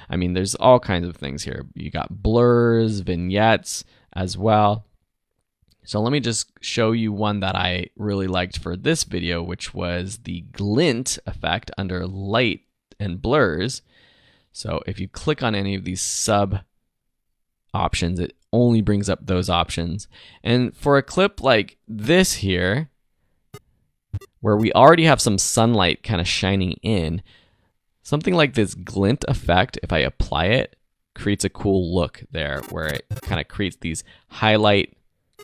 there's all kinds of things here. You got blurs, vignettes as well. So let me just show you one that I really liked for this video, which was the glint effect under light and blurs. So if you click on any of these sub options, it only brings up those options. And for a clip like this here, where we already have some sunlight kind of shining in, something like this glint effect, if I apply it, creates a cool look there where it kind of creates these highlight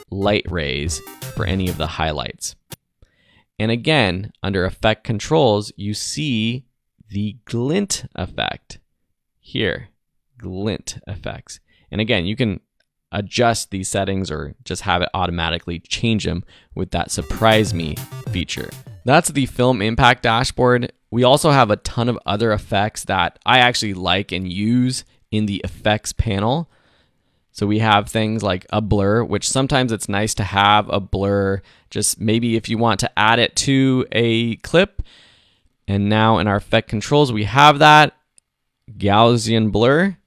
light rays for any of the highlights. And again, under effect controls, you see the glint effect here, glint effects. And again, you can adjust these settings or just have it automatically change them with that surprise me feature. That's the film impact dashboard. We also have a ton of other effects that I actually like and use in the effects panel. So we have things like a blur, which sometimes it's nice to have a blur, just maybe if you want to add it to a clip. And now in our effect controls, we have that Gaussian blur, and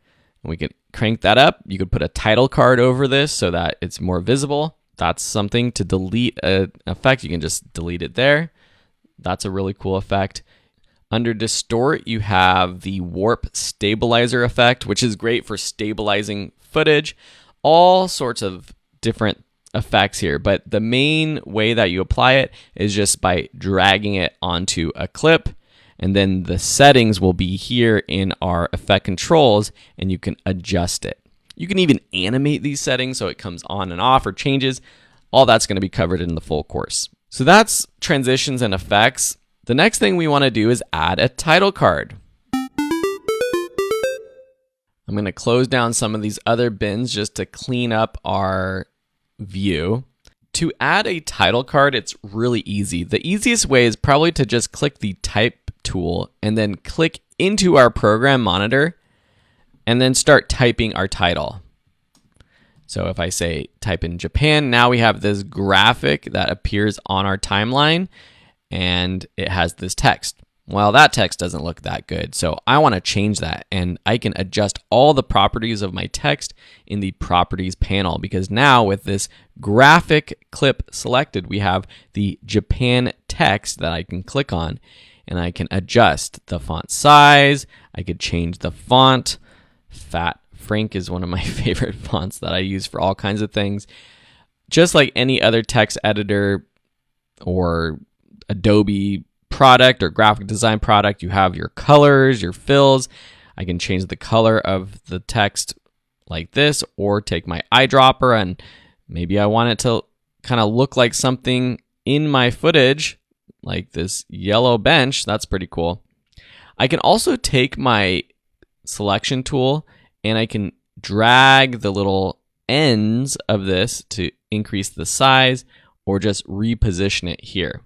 we can crank that up. You could put a title card over this so that it's more visible. That's something to delete an effect. You can just delete it there. That's a really cool effect. Under distort, you have the warp stabilizer effect, which is great for stabilizing footage. All sorts of different effects here, but the main way that you apply it is just by dragging it onto a clip, and then the settings will be here in our effect controls, and you can adjust it. You can even animate these settings so it comes on and off or changes. All that's going to be covered in the full course. So that's transitions and effects. The next thing we want to do is add a title card. I'm going to close down some of these other bins just to clean up our view. To add a title card, it's really easy. The easiest way is probably to just click the type tool and then click into our program monitor and then start typing our title. So if I say type in Japan, now we have this graphic that appears on our timeline and it has this text. Well, that text doesn't look that good, so I want to change that, and I can adjust all the properties of my text in the properties panel, because now with this graphic clip selected, we have the Japan text that I can click on, and I can adjust the font size. I could change the font. Fat Frank is one of my favorite fonts that I use for all kinds of things. Just like any other text editor or Adobe product or graphic design product, you have your colors, your fills. I can change the color of the text like this, or take my eyedropper and maybe I want it to kind of look like something in my footage, like this yellow bench. That's pretty cool. I can also take my selection tool and I can drag the little ends of this to increase the size or just reposition it here.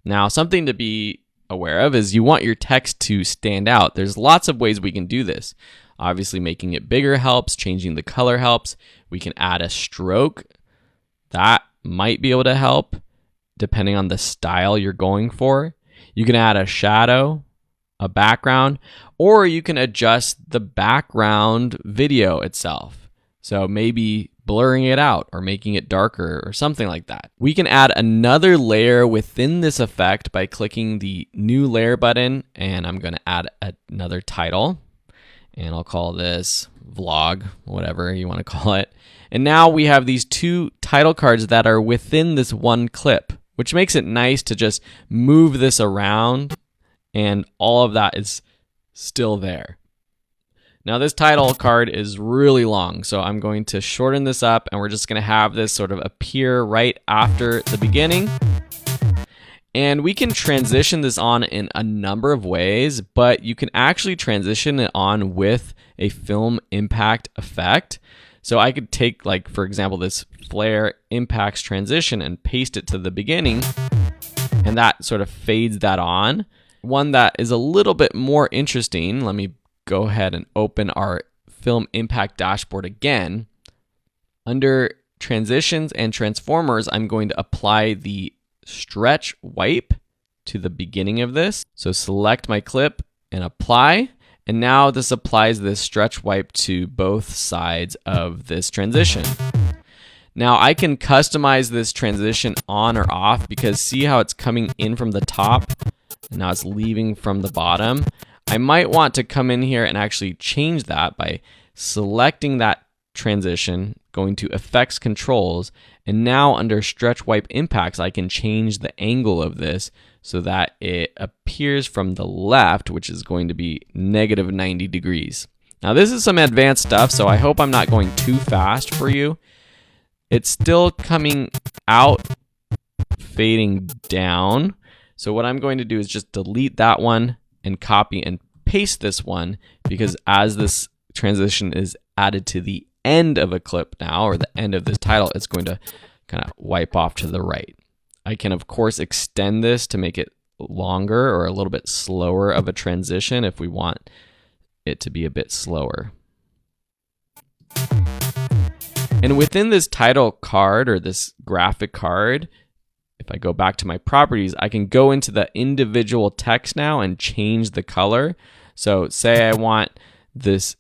Now, something to be aware of is you want your text to stand out. There's lots of ways we can do this. Obviously, making it bigger helps. Changing the color helps. We can add a stroke. That might be able to help depending on the style you're going for. You can add a shadow, a background, or you can adjust the background video itself. So maybe blurring it out or making it darker or something like that. We can add another layer within this effect by clicking the new layer button, and I'm going to add another title, and I'll call this vlog, whatever you want to call it. And now we have these two title cards that are within this one clip, which makes it nice to just move this around and all of that is still there. Now this title card is really long, so I'm going to shorten this up and we're just going to have this sort of appear right after the beginning. And we can transition this on in a number of ways, but you can actually transition it on with a film impact effect. So I could take, like, for example, this flare impacts transition and paste it to the beginning, and that sort of fades that on. One that is a little bit more interesting, let me go ahead and open our film impact dashboard again. Under transitions and transformers, I'm going to apply the stretch wipe to the beginning of this. So select my clip and apply. And now this applies this stretch wipe to both sides of this transition. Now I can customize this transition on or off because see how it's coming in from the top and now it's leaving from the bottom. I might want to come in here and actually change that by selecting that transition, going to Effects Controls, and now under Stretch Wipe Impacts, I can change the angle of this so that it appears from the left, which is going to be negative 90 degrees. Now this is some advanced stuff, so I hope I'm not going too fast for you. It's still coming out, fading down. So what I'm going to do is just delete that one and copy and paste this one, because as this transition is added to the end of a clip now, or the end of this title, it's going to kind of wipe off to the right. I can of course extend this to make it longer or a little bit slower of a transition if we want it to be a bit slower. And within this title card or this graphic card, if I go back to my properties, I can go into the individual text now and change the color. So say I want this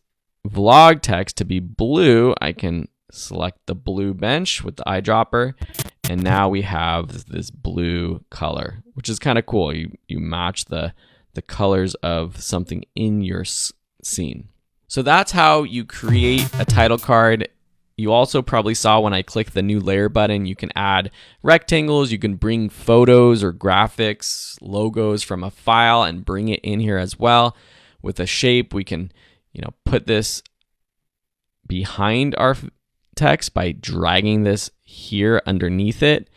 vlog text to be blue, I can select the blue bench with the eyedropper, and now we have this blue color, which is kind of cool. You match the colors of something in your scene. So that's how you create a title card. You also probably saw when I click the new layer button, you can add rectangles, you can bring photos or graphics, logos from a file and bring it in here as well. With a shape, we can, put this behind our text by dragging this here underneath it.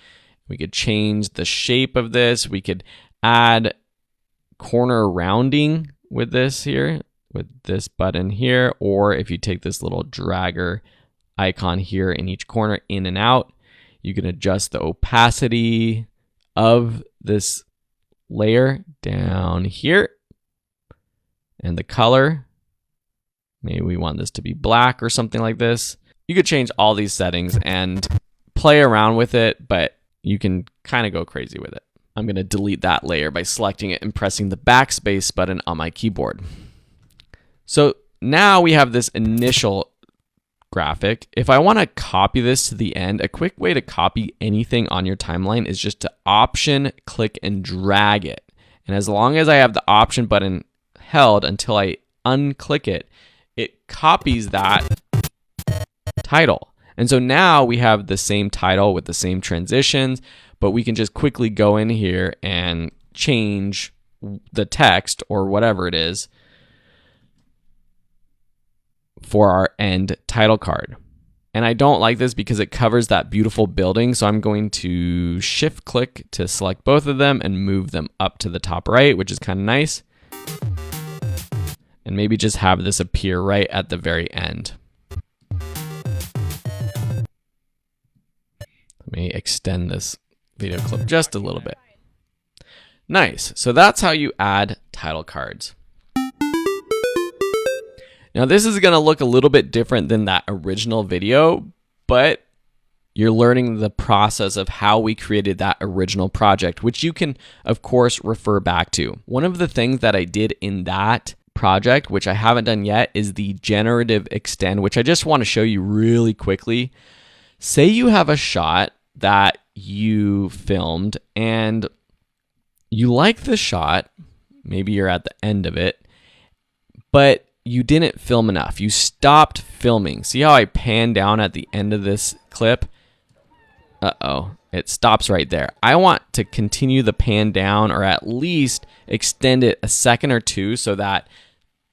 We could change the shape of this. We could add corner rounding with this here, with this button here, or if you take this little dragger icon here in each corner in and out, you can adjust the opacity of this layer down here and the color. Maybe we want this to be black or something like this. You could change all these settings and play around with it, but you can kind of go crazy with it. I'm going to delete that layer by selecting it and pressing the backspace button on my keyboard. So now we have this initial graphic. If I want to copy this to the end, a quick way to copy anything on your timeline is just to Option, click, and drag it. And as long as I have the Option button held until I unclick it, it copies that title. And so now we have the same title with the same transitions, but we can just quickly go in here and change the text or whatever it is for our end title card. And I don't like this because it covers that beautiful building, so I'm going to shift click to select both of them and move them up to the top right, which is kind of nice. And maybe just have this appear right at the very end. Let me extend this video clip just a little bit. Nice. So that's how you add title cards. Now this is going to look a little bit different than that original video, but you're learning the process of how we created that original project, which you can, of course, refer back to. One of the things that I did in that project, which I haven't done yet, is the generative extend, which I just want to show you really quickly. Say you have a shot that you filmed and you like the shot, maybe you're at the end of it, but you didn't film enough. You stopped filming. See how I pan down at the end of this clip? Uh-oh, it stops right there. I want to continue the pan down, or at least extend it a second or two so that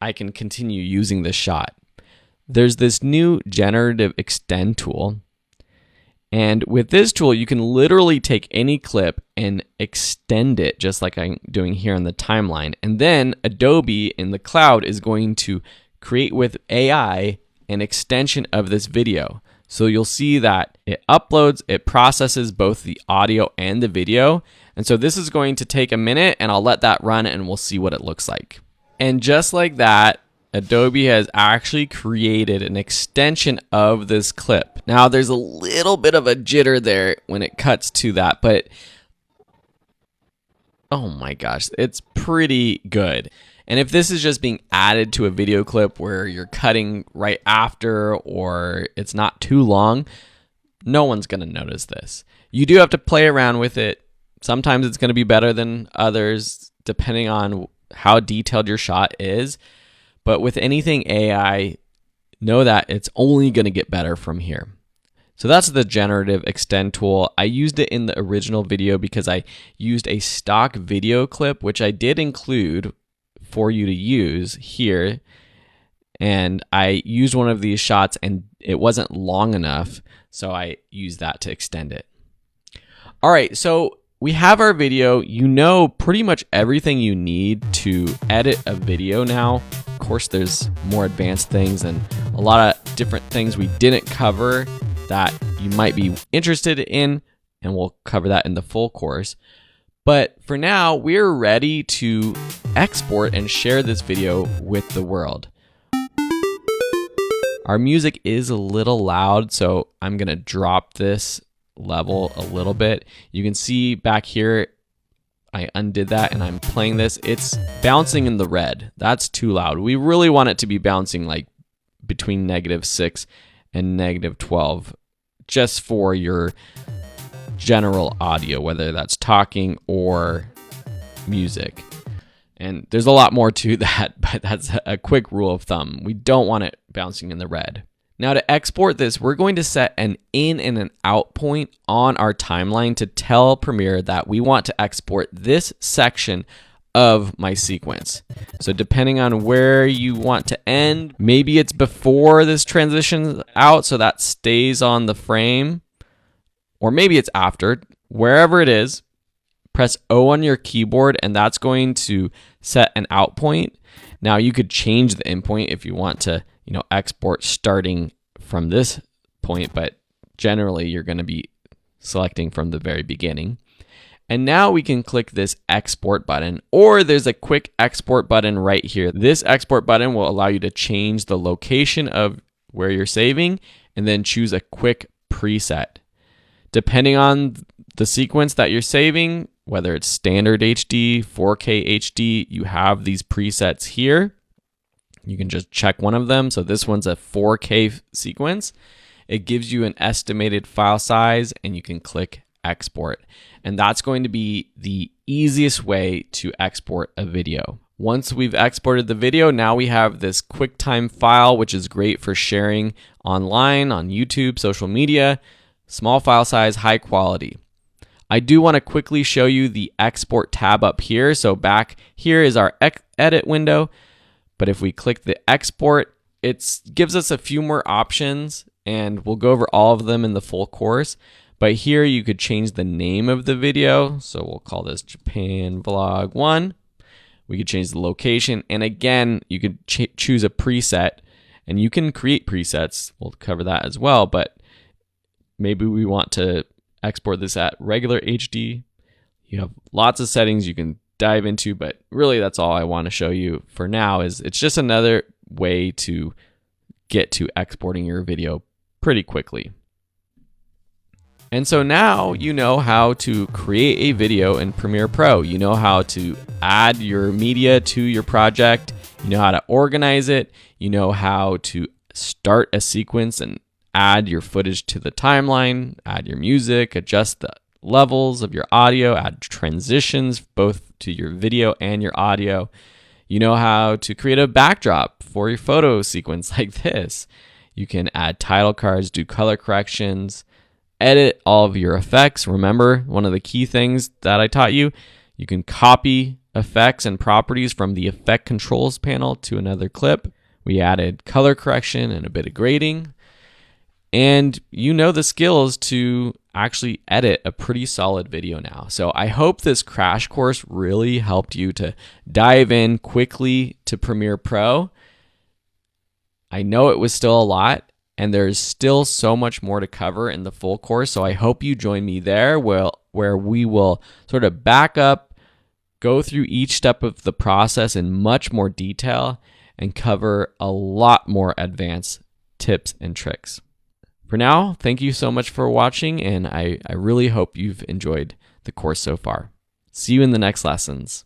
I can continue using this shot. There's this new generative extend tool. And with this tool, you can literally take any clip and extend it just like I'm doing here on the timeline. And then Adobe in the cloud is going to create with AI an extension of this video. So you'll see that it uploads, it processes both the audio and the video. And so this is going to take a minute, and I'll let that run and we'll see what it looks like. And just like that, Adobe has actually created an extension of this clip. Now there's a little bit of a jitter there when it cuts to that, but oh my gosh, it's pretty good. And if this is just being added to a video clip where you're cutting right after, or it's not too long, No one's going to notice this. You do have to play around with it. Sometimes it's going to be better than others, depending on how detailed your shot is. But with anything AI, know that it's only going to get better from here. So that's the generative extend tool. I used it in the original video because I used a stock video clip, which I did include for you to use here. And I used one of these shots and it wasn't long enough, so I used that to extend it. All right, so we have our video. You know pretty much everything you need to edit a video now. Of course, there's more advanced things and a lot of different things we didn't cover that you might be interested in, and we'll cover that in the full course. But for now, we're ready to export and share this video with the world. Our music is a little loud, so I'm gonna drop this level a little bit. You can see back here, I undid that and I'm playing this. It's bouncing in the red. That's too loud. We really want it to be bouncing like between -6 and -12, just for your general audio, whether that's talking or music. And there's a lot more to that, but that's a quick rule of thumb. We don't want it bouncing in the red. Now to export this, we're going to set an in and an out point on our timeline to tell Premiere that we want to export this section of my sequence. So depending on where you want to end, maybe it's before this transitions out so that stays on the frame, or maybe it's after. Wherever it is, press O on your keyboard and that's going to set an out point. Now you could change the in point if you want to, export starting from this point, but generally you're going to be selecting from the very beginning. And now we can click this export button, or there's a quick export button right here. This export button will allow you to change the location of where you're saving and then choose a quick preset. Depending on the sequence that you're saving, whether it's standard HD, 4K HD, you have these presets here. You can just check one of them. So this one's a 4K sequence. It gives you an estimated file size and you can click export. And that's going to be the easiest way to export a video. Once we've exported the video, now we have this QuickTime file, which is great for sharing online, on YouTube, social media, small file size, high quality. I do want to quickly show you the export tab up here. So back here is our edit window. But if we click the export, it gives us a few more options and we'll go over all of them in the full course. But here you could change the name of the video. So we'll call this Japan Vlog 1. We could change the location. And again, you could choose a preset and you can create presets. We'll cover that as well. But maybe we want to export this at regular HD. You have lots of settings you can dive into, but really that's all I want to show you for now. Is it's just another way to get to exporting your video pretty quickly. And so now you know how to create a video in Premiere Pro. You know how to add your media to your project. You know how to organize it. You know how to start a sequence and add your footage to the timeline, add your music, adjust the levels of your audio, add transitions both to your video and your audio. You know how to create a backdrop for your photo sequence like this. You can add title cards, do color corrections, edit all of your effects. Remember, one of the key things that I taught you, you can copy effects and properties from the effect controls panel to another clip. We added color correction and a bit of grading. And you know the skills to actually edit a pretty solid video now. So I hope this crash course really helped you to dive in quickly to Premiere Pro. I know it was still a lot and there's still so much more to cover in the full course. So I hope you join me there where we will sort of back up, go through each step of the process in much more detail and cover a lot more advanced tips and tricks. For now, thank you so much for watching, and I really hope you've enjoyed the course so far. See you in the next lessons.